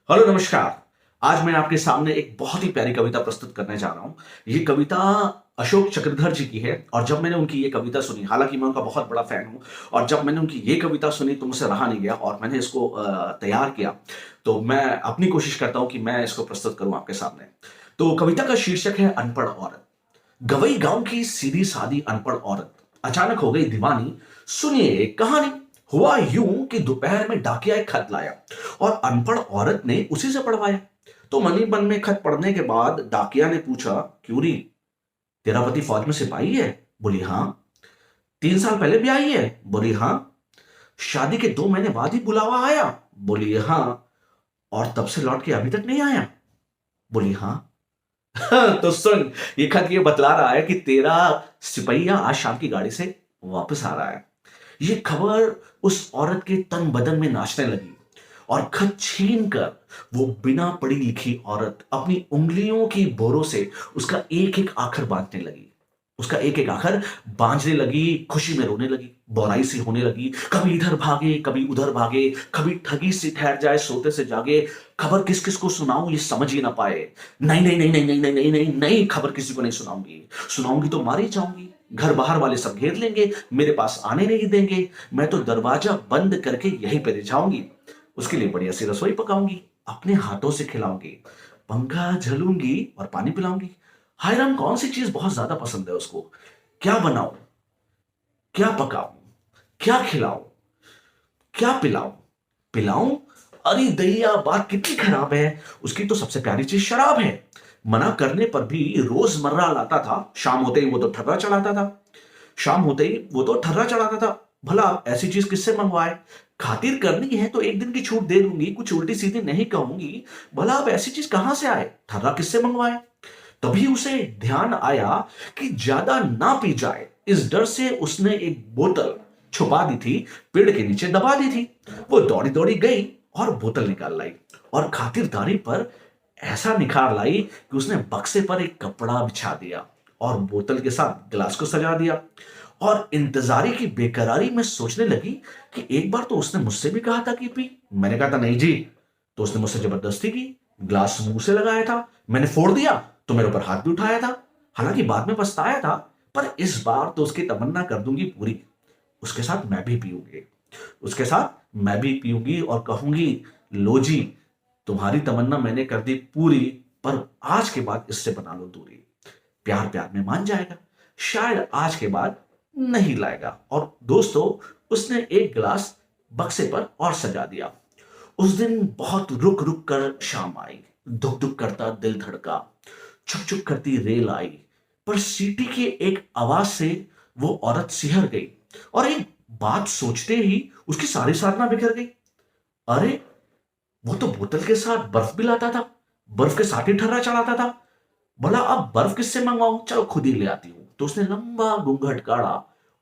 Hello नमस्कार। आज मैं आपके सामने एक बहुत ही प्यारी कविता प्रस्तुत करने जा रहा हूँ। ये कविता अशोक चक्रधर जी की है और जब मैंने उनकी ये कविता सुनी, हालाँकि मैं उनका बहुत बड़ा फ़ैन हूँ और जब मैंने उनकी ये कविता सुनी तो मुझसे रहा नहीं गया और मैंने इसको तैयार किया। तो मैं अपनी कोशिश करता हूँ कि मैं इसको प्रस्तुत करूँ आपके सामने। तो कविता का शीर्षक है अनपढ़ औरत। गवई गांव की सीधी सादी अनपढ़ औरत अचानक हो गई दीवानी। सुनिए एक कहानी। हुआ यूं कि दोपहर में डाकिया एक खत लाया और अनपढ़ औरत ने उसी से पढ़वाया। तो मनी मन में खत पढ़ने के बाद डाकिया ने पूछा, क्यों री, तेरा पति फौज में सिपाही है? बोली हाँ। 3 साल पहले भी आई है? बोली हाँ। शादी के 2 महीने बाद ही बुलावा आया? बोली हाँ। और तब से लौट के अभी तक नहीं आया? बोली हाँ। तो सुन, ये खत ये बतला रहा है कि तेरा सिपहिया आज शाम की गाड़ी से वापस आ रहा है। ये खबर उस औरत के तन बदन में नाचने लगी और खत छीन कर वो बिना पढ़ी लिखी औरत अपनी उंगलियों की बोरों से उसका एक एक आखर बांटने लगी। उसका एक एक आखर बांझने लगी, खुशी में रोने लगी, बौराई सी होने लगी। कभी इधर भागे, कभी उधर भागे, कभी ठगी सी ठहर जाए, सोते से जागे। खबर किस किस को सुनाऊं ये समझ ही ना पाए। नहीं नहीं नहीं नहीं नहीं नहीं नहीं नहीं नहीं, खबर किसी को नहीं सुनाऊंगी। सुनाऊंगी तो मारी जाऊंगी। घर बाहर वाले सब घेर लेंगे, मेरे पास आने नहीं देंगे। मैं तो दरवाजा बंद करके यहीं पे रह जाऊंगी। उसके लिए बढ़िया सी रसोई पकाऊंगी, अपने हाथों से खिलाऊंगी, पंखा झलूंगी और पानी पिलाऊंगी। हाय राम, कौन सी चीज बहुत ज्यादा पसंद है उसको? क्या बनाऊं, क्या पकाऊं, क्या खिलाऊं, क्या पिलाऊं? पिलाऊं? अरे दैया, बात कितनी खराब है। उसकी तो सबसे प्यारी चीज शराब है। मना करने पर भी रोजमर्रा लाता था। शाम होते ही वो तो ठर्रा चढ़ाता था। शाम होते ही वो तो ठर्रा चढ़ाता था। भला आप ऐसी चीज किससे मंगवाए? खातिर करनी है तो एक दिन की छूट दे दूंगी, कुछ उल्टी सीधी नहीं कहूंगी। भला आप ऐसी चीज कहां से आए? ठर्रा किससे मंगवाए? तभी उसे ध्यान आया कि ज्यादा ना पी जाए, इस डर से उसने एक बोतल छुपा दी थी, पेड़ के नीचे दबा दी थी। वो दौड़ी दौड़ी गई और बोतल निकाल लाई और खातिरदारी पर ऐसा निखार लाई कि उसने बक्से पर एक कपड़ा बिछा दिया और बोतल के साथ गिलास को सजा दिया। और इंतजारी की बेकरारी में सोचने लगी कि एक बार तो उसने मुझसे भी कहा था कि पी। मैंने कहा था नहीं जी। तो उसने मुझसे जबरदस्ती की, ग्लास मुंह से लगाया था, मैंने फोड़ दिया तो मेरे ऊपर हाथ भी उठाया था। हालांकि बाद में पछताया था, पर इस बार तो उसकी तमन्ना कर दूंगी पूरी। उसके साथ मैं भी पीऊंगी, उसके साथ मैं भी पीऊंगी और कहूंगी, लो जी, तुम्हारी तमन्ना मैंने कर दी पूरी, पर आज के बाद इससे बना लो दूरी। प्यार प्यार में मान जाएगा, शायद आज के बाद नहीं लाएगा। और दोस्तों, उसने एक गिलास बक्से पर और सजा दिया। उस दिन बहुत रुक रुक कर शाम आई। धुक धुक करता दिल धड़का, चुक चुक करती रेल आई। पर सीटी की एक आवाज से वो औरत सिहर गई और एक बात सोचते ही उसकी सारी साधना बिखर गई। अरे, वो तो बोतल के साथ बर्फ भी लाता था, बर्फ के साथ ही ठर्रा चढ़ाता था। बोला अब बर्फ किससे मंगवाऊं, चलो खुद ही ले आती हूँ। तो उसने लंबा घूंघट काढ़ा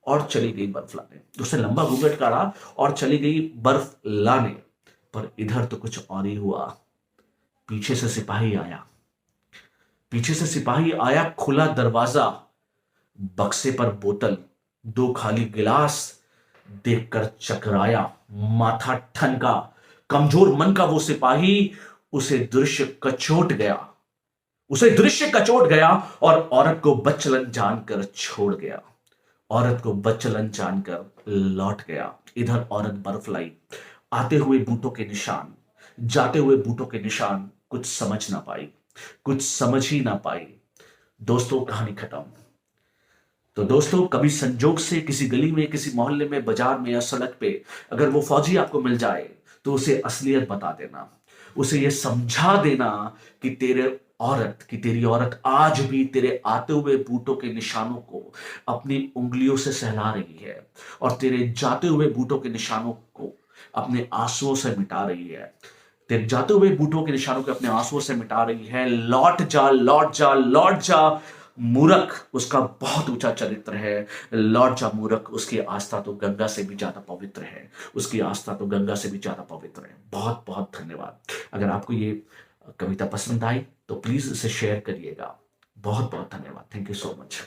और चली गई बर्फ लाने। उसने लंबा घूंघट काढ़ा और चली गई बर्फ लाने। पर इधर तो कुछ और ही हुआ। पीछे से सिपाही आया, पीछे से सिपाही आया, खुला दरवाजा, बक्से पर बोतल, दो खाली गिलास देखकर चकराया, माथा ठनका। कमजोर मन का वो सिपाही उसे दृश्य कचोट गया, उसे दृश्य कचोट गया और औरत को बच्चलन जानकर छोड़ गया। औरत को बच्चलन जानकर लौट गया। इधर औरत बर्फ लाई, आते हुए बूटों के निशान, जाते हुए बूटों के निशान। कुछ समझ ना पाई, कुछ समझ ही ना पाई। दोस्तों, कहानी खत्म। तो दोस्तों, कभी संजोग से किसी गली में, किसी मोहल्ले में, बाजार में या सड़क पे अगर वो फौजी आपको मिल जाए तो उसे असलियत बता देना। उसे ये समझा देना कि तेरी औरत आज भी तेरे आते हुए बूटों के निशानों को अपनी उंगलियों से सहला रही है और तेरे जाते हुए बूटों के निशानों को अपने आंसुओं से मिटा रही है। तेरे जाते हुए बूटों के निशानों को अपने आंसुओं से मिटा रही है। लौट जा, लौट जा, लौट जा मूर्ख, उसका बहुत ऊंचा चरित्र है। लौट जा मूर्ख, उसकी आस्था तो गंगा से भी ज्यादा पवित्र है। उसकी आस्था तो गंगा से भी ज्यादा पवित्र है। बहुत बहुत धन्यवाद। अगर आपको ये कविता पसंद आई तो प्लीज इसे शेयर करिएगा। बहुत बहुत धन्यवाद। Thank you so much.